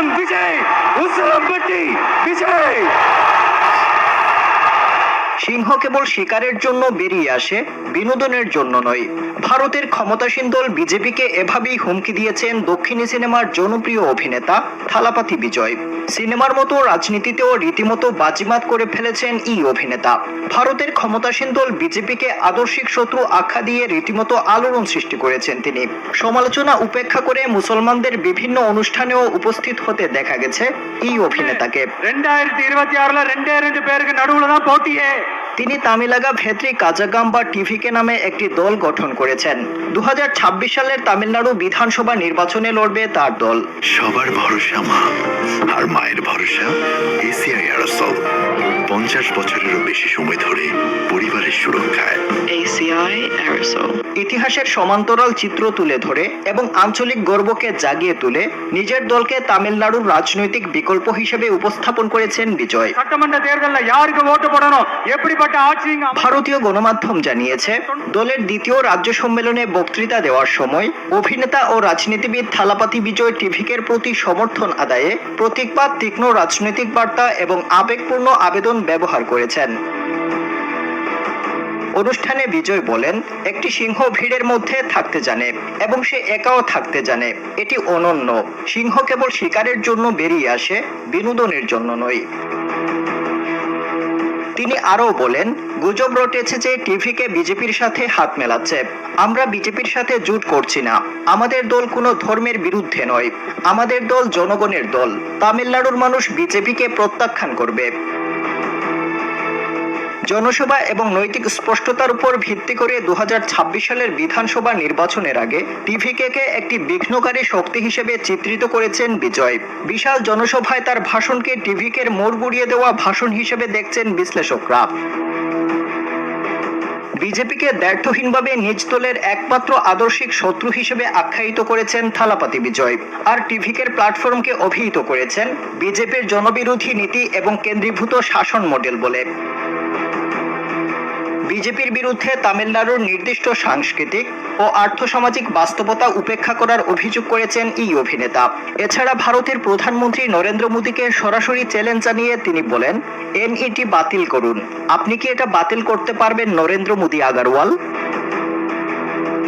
মুসলম বিজয়, মুসলম গতি বিজয়। সিংহ কেবল শিকারের জন্য বেরিয়ে আসে, বিনোদনের জন্য নয়। ভারতের ক্ষমতাসীন দল বিজেপিকে এভাবেই হুমকি দিয়েছেন দক্ষিণী সিনেমার জনপ্রিয় অভিনেতা থালাপাতি বিজয়। সিনেমার মতো রাজনীতিতেও রীতিমতো বাজিমাত করে ফেলেছেন এই অভিনেতা। ভারতের ক্ষমতাসীন দল বিজেপিকে আদর্শিক শত্রু আখ্যা দিয়ে রীতিমতো আলোড়ন সৃষ্টি করেছেন তিনি। সমালোচনা উপেক্ষা করে মুসলমানদের বিভিন্ন অনুষ্ঠানেও উপস্থিত হতে দেখা গেছে এই অভিনেতাকে। 2026 2 பேருக்கு நடுவுல தான் போட்டியே। তিনি তামিলাগা ভেত্রি কাজাগাম বা টিভিকে নামে একটি দল গঠন করেছেন। 2026 সালের তামিলনাড়ু বিধানসভা নির্বাচনে লড়বে তার দল। সবার ভরসা মা, আর মায়ের ভরসা এসিআই এরোসল। 50 বছরেরও বেশি সময় ধরে পরিবারের সুরক্ষায় এসিআই এরোসল। ইতিহাসের সমান্তরাল চিত্র তুলে ধরে এবং আঞ্চলিক গর্বকে জাগিয়ে তুলে নিজের দলকে তামিলনাড়ুর রাজনৈতিক বিকল্প হিসেবে উপস্থাপন করেছেন বিজয়। சட்டமன்ற தேர்தலில் யாருக்கு ஓட்டு போடணும், எப்படிப்பட்ட ஆட்சி। ভারতীয় গণমাধ্যম জানিয়েছে, দলের দ্বিতীয় রাজ্য সম্মেলনে বক্তৃতা দেওয়ার সময় অভিনেতা ও রাজনীতিবিদ থালাপাতি বিজয় টিভিকের প্রতি সমর্থন আদায়ে প্রতীকবাদ, তীক্ষ্ণ রাজনৈতিক বার্তা এবং আবেগপূর্ণ আবেদন ব্যবহার করেছেন। অনুষ্ঠানে বিজয় বলেন, একটি সিংহ ভিড়ের মধ্যে থাকতে জানে এবং সে একাও থাকতে জানে। এটি অনন্য। সিংহ কেবল শিকারের জন্য বেরিয়ে আসে, বিনোদনের জন্য নয়। তিনি আরও বলেন, গুজব রটেছে যে টিভিকে বিজেপির সাথে হাত মেলাচ্ছে। আমরা বিজেপির সাথে জোট করছি না। আমাদের দল কোনো ধর্মের বিরুদ্ধে নয়। আমাদের দল জনগণের দল। তামিলনাড়ুর মানুষ বিজেপিকে প্রত্যাখ্যান করবে। জনসভা এবং নৈতিক স্পষ্টতার উপর ভিত্তি করে 2026 সালের বিধানসভা নির্বাচনের আগে টিভিকে একটি বিঘ্নকারী শক্তি হিসেবে চিত্রিত করেছেন বিজয়। বিশাল জনসভায় তার ভাষণকে টিভিকের মোড় ঘুরিয়ে দেওয়া ভাষণ হিসেবে দেখছেন বিশ্লেষকরা। বিজেপিকে দ্ব্যর্থহীনভাবে নিজ দলের একমাত্র আদর্শিক শত্রু হিসেবে আখ্যায়িত করেছেন থালাপাতি বিজয়। আর টিভিকের প্ল্যাটফর্মকে অভিহিত করেছেন বিজেপির জনবিরোধী নীতি এবং কেন্দ্রীভূত শাসন মডেল বলে। বিজেপির বিরুদ্ধে তামিলনাড়ুর নির্দিষ্ট সাংস্কৃতিক ও আর্থসামাজিক বাস্তবতা উপেক্ষা করার অভিযোগ করেছেন এই অভিনেতা। এছাড়া ভারতের প্রধানমন্ত্রী নরেন্দ্র মোদীকে সরাসরি চ্যালেঞ্জ জানিয়ে তিনি বলেন, এনইটি বাতিল করুন। আপনি কি এটা বাতিল করতে পারবেন নরেন্দ্র মোদী আগারওয়াল?